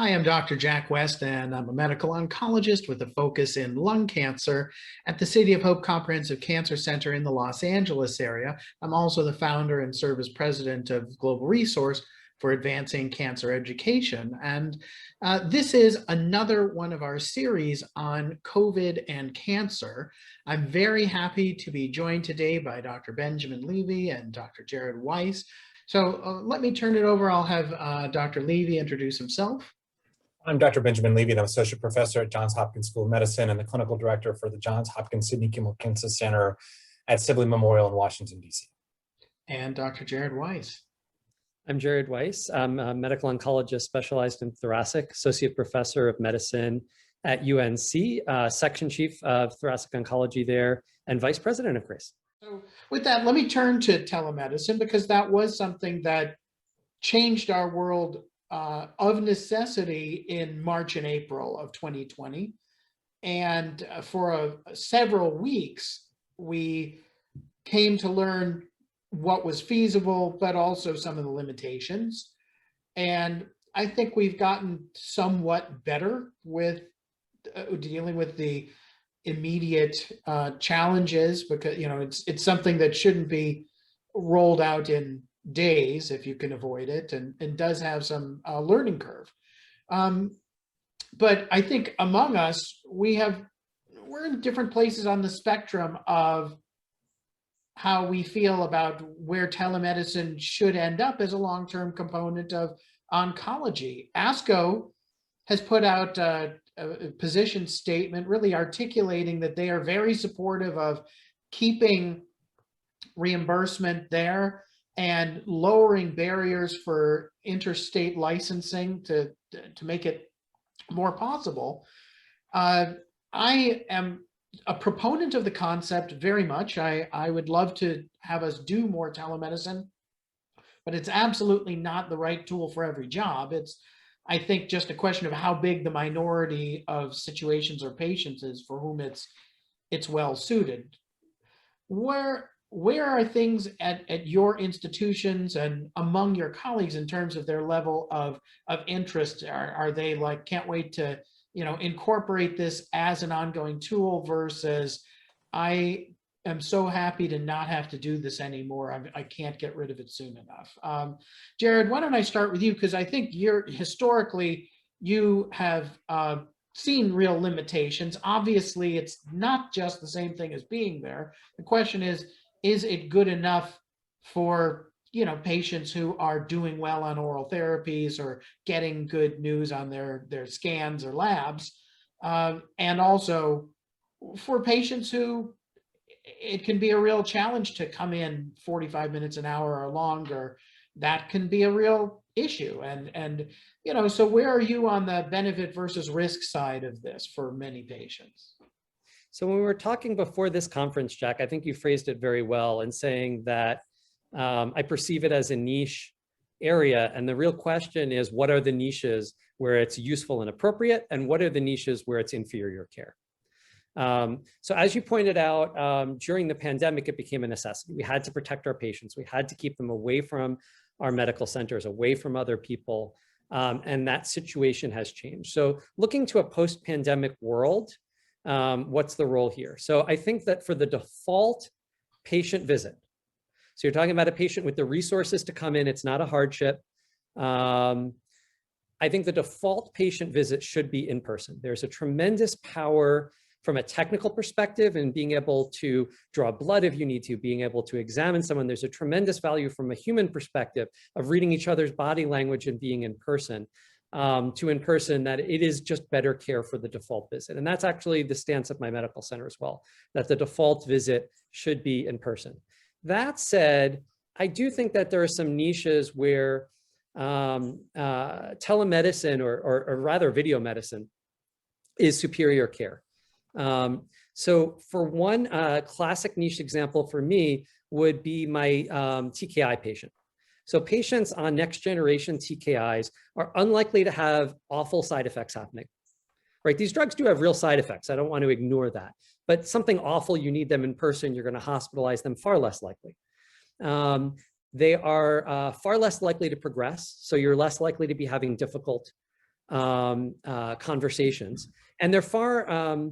Hi, I'm Dr. Jack West, and I'm a medical oncologist with a focus in lung cancer at the City of Hope Comprehensive Cancer Center in the Los Angeles area. I'm also the founder and serve as president of Global Resource for Advancing Cancer Education. And this is another one of our series on COVID and cancer. I'm very happy to be joined today by Dr. Benjamin Levy and Dr. Jared Weiss. So let me turn it over. I'll have Dr. Levy introduce himself. I'm Dr. Benjamin Levy, and I'm Associate Professor at Johns Hopkins School of Medicine and the Clinical Director for the Johns Hopkins Sidney Kimmel Cancer Center at Sibley Memorial in Washington, D.C. And Dr. Jared Weiss. I'm Jared Weiss. I'm a medical oncologist specialized in thoracic, Associate Professor of Medicine at UNC, Section Chief of Thoracic Oncology there, and Vice President of GRACE. So with that, let me turn to telemedicine, because that was something that changed our world of necessity in March and April of 2020. And for several weeks, we came to learn what was feasible, but also some of the limitations. And I think we've gotten somewhat better with dealing with the immediate challenges, because it's something that shouldn't be rolled out in days if you can avoid it, and does have some learning curve. But I think among us, we're in different places on the spectrum of how we feel about where telemedicine should end up as a long-term component of oncology. ASCO has put out a position statement really articulating that they are very supportive of keeping reimbursement there and lowering barriers for interstate licensing to make it more possible. I am a proponent of the concept very much. I would love to have us do more telemedicine, but it's absolutely not the right tool for every job. It's, I think, just a question of how big the minority of situations or patients is for whom it's well suited. Where are things at your institutions and among your colleagues in terms of their level of interest? Are they like, can't wait to incorporate this as an ongoing tool, versus I am so happy to not have to do this anymore, I can't get rid of it soon enough? Jared, why don't I start with you, because I think historically you have seen real limitations. Obviously, it's not just the same thing as being there. The question is it good enough for patients who are doing well on oral therapies or getting good news on their scans or labs, and also for patients who it can be a real challenge to come in 45 minutes an hour or longer. That can be a real issue. And so where are you on the benefit versus risk side of this for many patients? So when we were talking before this conference, Jack, I think you phrased it very well in saying that I perceive it as a niche area. And the real question is, what are the niches where it's useful and appropriate? And what are the niches where it's inferior care? So as you pointed out, during the pandemic, it became a necessity. We had to protect our patients. We had to keep them away from our medical centers, away from other people. And that situation has changed. So looking to a post-pandemic world, what's the role here? So I think that for the default patient visit, so you're talking about a patient with the resources to come in, it's not a hardship. I think the default patient visit should be in person. There's a tremendous power from a technical perspective in being able to draw blood if you need to, being able to examine someone. There's a tremendous value from a human perspective of reading each other's body language and being in person. To in person, that it is just better care for the default visit. And that's actually the stance of my medical center as well, that the default visit should be in person. That said, I do think that there are some niches where telemedicine or rather video medicine is superior care. So for one classic niche example for me would be my TKI patient. So patients on next generation TKIs are unlikely to have awful side effects happening, right? These drugs do have real side effects. I don't want to ignore that, but something awful, you need them in person, you're going to hospitalize them, far less likely. They are far less likely to progress. So you're less likely to be having difficult conversations, and they're far.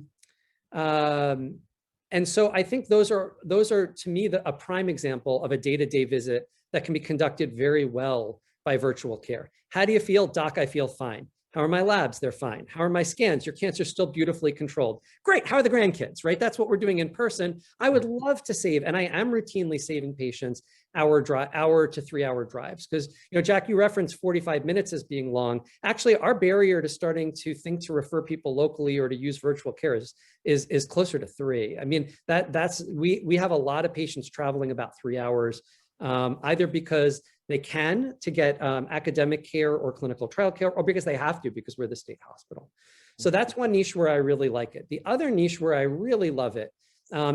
And so I think those are to me a prime example of a day-to-day visit that can be conducted very well by virtual care. How do you feel? Doc, I feel fine. How are my labs? They're fine. How are my scans? Your cancer's still beautifully controlled. Great. How are the grandkids, right? That's what we're doing in person. I would love to save, and I am routinely saving patients hour to 3 hour drives. Because, you know, Jack, you referenced 45 minutes as being long. Actually, our barrier to starting to think to refer people locally or to use virtual care is closer to 3. I mean, we have a lot of patients traveling about 3 hours, either because they can to get academic care or clinical trial care, or because they have to because we're the state hospital. So that's one niche where I really like it. The other niche where I really love it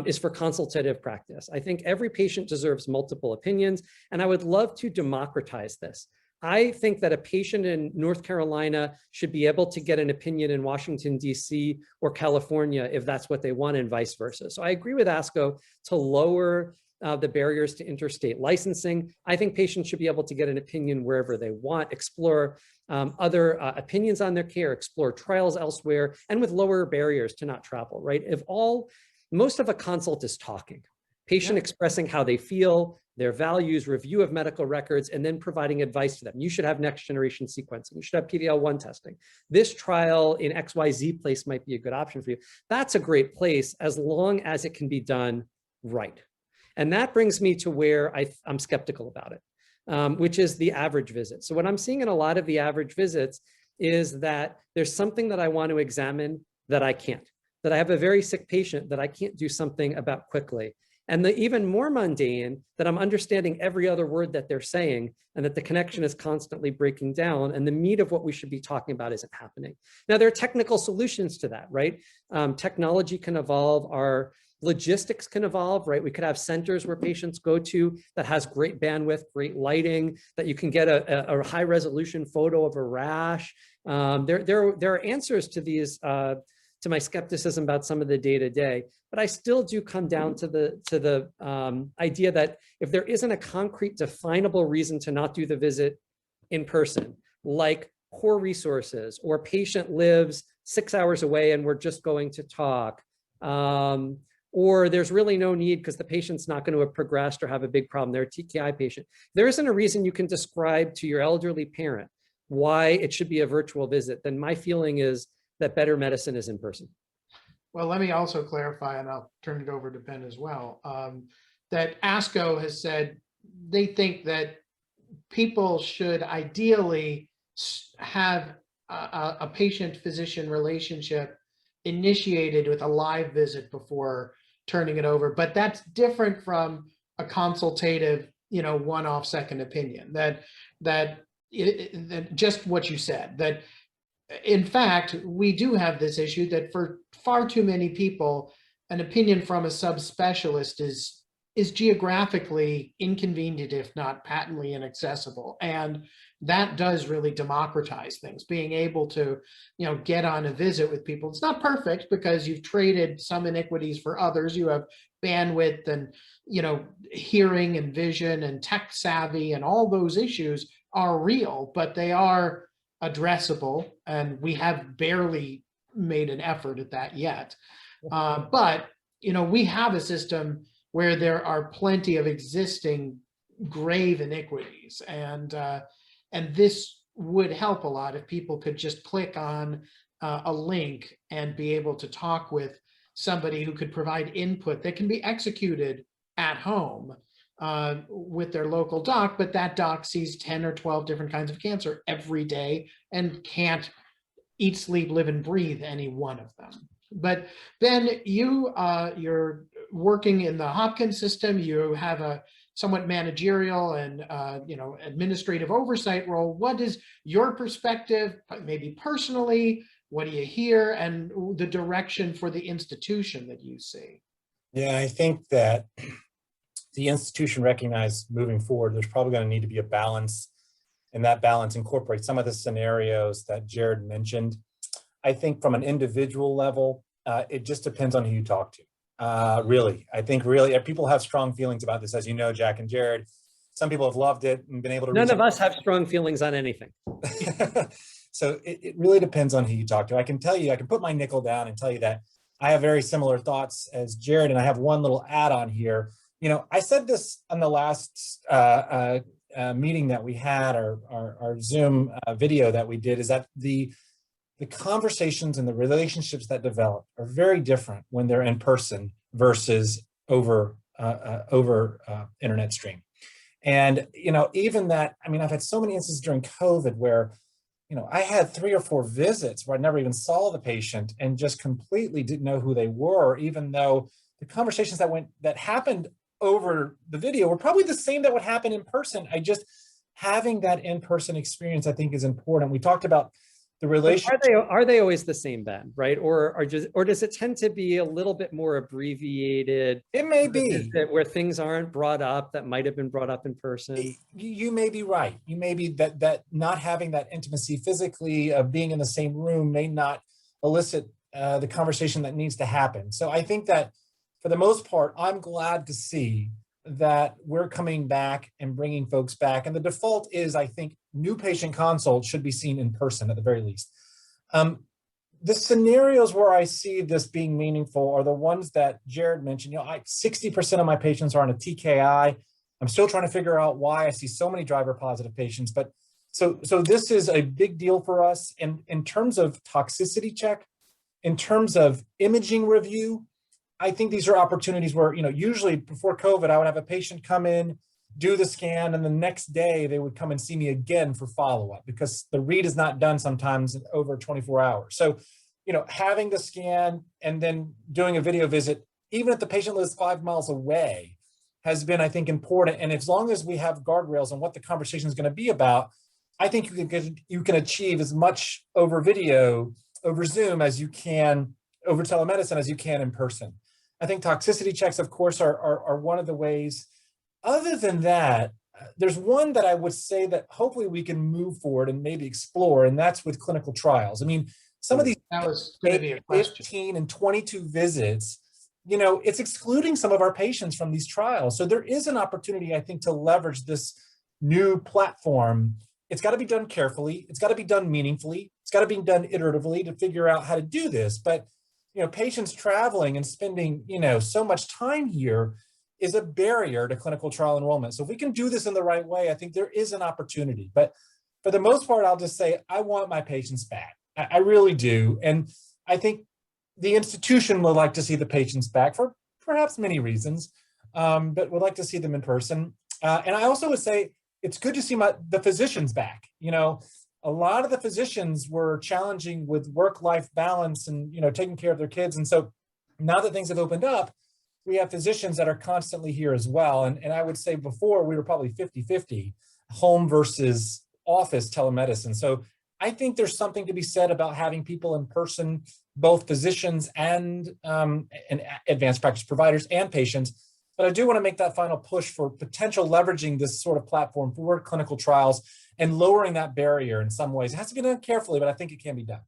is for consultative practice. I think every patient deserves multiple opinions, and I would love to democratize this. I think that a patient in North Carolina should be able to get an opinion in Washington, D.C. or California if that's what they want, and vice versa. So I agree with ASCO to lower the barriers to interstate licensing. I think patients should be able to get an opinion wherever they want, explore other opinions on their care, explore trials elsewhere, and with lower barriers to not travel, right? Most of a consult is talking, patient expressing how they feel, their values, review of medical records, and then providing advice to them. You should have next generation sequencing. You should have PD-L1 testing. This trial in XYZ place might be a good option for you. That's a great place as long as it can be done right. And that brings me to where I'm skeptical about it, which is the average visit. So what I'm seeing in a lot of the average visits is that there's something that I want to examine that I can't, that I have a very sick patient that I can't do something about quickly. And the even more mundane, that I'm understanding every other word that they're saying, and that the connection is constantly breaking down, and the meat of what we should be talking about isn't happening. Now, there are technical solutions to that, right? Technology can evolve, our logistics can evolve, right? We could have centers where patients go to that has great bandwidth, great lighting, that you can get a high resolution photo of a rash. There are answers to these, to my skepticism about some of the day-to-day, but I still do come down to the idea that if there isn't a concrete definable reason to not do the visit in person, like poor resources, or patient lives 6 hours away and we're just going to talk, or there's really no need because the patient's not going to have progressed or have a big problem, they're a TKI patient. There isn't a reason you can describe to your elderly parent why it should be a virtual visit, then my feeling is that better medicine is in person. Well, let me also clarify, and I'll turn it over to Ben as well, that ASCO has said they think that people should ideally have a patient-physician relationship initiated with a live visit before turning it over. But that's different from a consultative, one-off second opinion. That just what you said, that in fact, we do have this issue that for far too many people, an opinion from a subspecialist is geographically inconvenient, if not patently inaccessible. And that does really democratize things, being able to, get on a visit with people. It's not perfect because you've traded some iniquities for others. You have bandwidth and, hearing and vision and tech savvy, and all those issues are real, but they are addressable, and we have barely made an effort at that yet. But we have a system where there are plenty of existing grave iniquities, and this would help a lot if people could just click on a link and be able to talk with somebody who could provide input that can be executed at home with their local doc, but that doc sees 10 or 12 different kinds of cancer every day and can't eat, sleep, live, and breathe any one of them. But Ben, you're working in the Hopkins system. You have a somewhat managerial and administrative oversight role. What is your perspective, maybe personally? What do you hear, and the direction for the institution that you see? Yeah, I think that the institution recognized moving forward, there's probably going to need to be a balance, and that balance incorporates some of the scenarios that Jared mentioned. I think from an individual level, it just depends on who you talk to. Really, I think people have strong feelings about this, as you know, Jack and Jared. Some people have loved it and been able to. None of us have strong feelings on anything. So it really depends on who you talk to. I can tell you, I can put my nickel down and tell you that I have very similar thoughts as Jared, and I have one little add-on here. I said this on the last meeting that we had, our Zoom video that we did, is that the conversations and the relationships that develop are very different when they're in person versus over internet stream. And, even that, I've had so many instances during COVID where, I had 3 or 4 visits where I never even saw the patient and just completely didn't know who they were, even though the conversations that happened over the video were probably the same that would happen in person. Having that in-person experience, I think, is important. We talked about the relationship. Are they always the same then, right? Or does it tend to be a little bit more abbreviated? It may be where things aren't brought up that might have been brought up in person. You may be right. You may be that not having that intimacy physically of being in the same room may not elicit the conversation that needs to happen. So I think that for the most part, I'm glad to see that we're coming back and bringing folks back. And the default is, I think, new patient consults should be seen in person at the very least. The scenarios where I see this being meaningful are the ones that Jared mentioned. 60% of my patients are on a TKI. I'm still trying to figure out why I see so many driver positive patients. But so this is a big deal for us. And in terms of toxicity check, in terms of imaging review, I think these are opportunities where, usually before COVID, I would have a patient come in, do the scan, and the next day they would come and see me again for follow-up because the read is not done sometimes in over 24 hours. So, having the scan and then doing a video visit, even if the patient lives 5 miles away, has been, I think, important. And as long as we have guardrails on what the conversation is going to be about, I think you can achieve as much over video, over Zoom, as you can over telemedicine as you can in person. I think toxicity checks, of course, are one of the ways. Other than that, there's one that I would say that hopefully we can move forward and maybe explore, and that's with clinical trials. Some of these That was going to be a question. 15 and 22 visits, it's excluding some of our patients from these trials. So there is an opportunity, I think, to leverage this new platform. It's got to be done carefully. It's got to be done meaningfully. It's got to be done iteratively to figure out how to do this. But patients traveling and spending, so much time here is a barrier to clinical trial enrollment. So if we can do this in the right way, I think there is an opportunity. But for the most part, I'll just say, I want my patients back. I really do. And I think the institution would like to see the patients back for perhaps many reasons, but would like to see them in person. And I also would say, it's good to see the physicians back. A lot of the physicians were challenging with work-life balance and, taking care of their kids. And so now that things have opened up, we have physicians that are constantly here as well. And I would say before we were probably 50-50 home versus office telemedicine. So I think there's something to be said about having people in person, both physicians and advanced practice providers and patients. But I do want to make that final push for potential leveraging this sort of platform for clinical trials and lowering that barrier in some ways. It has to be done carefully, but I think it can be done.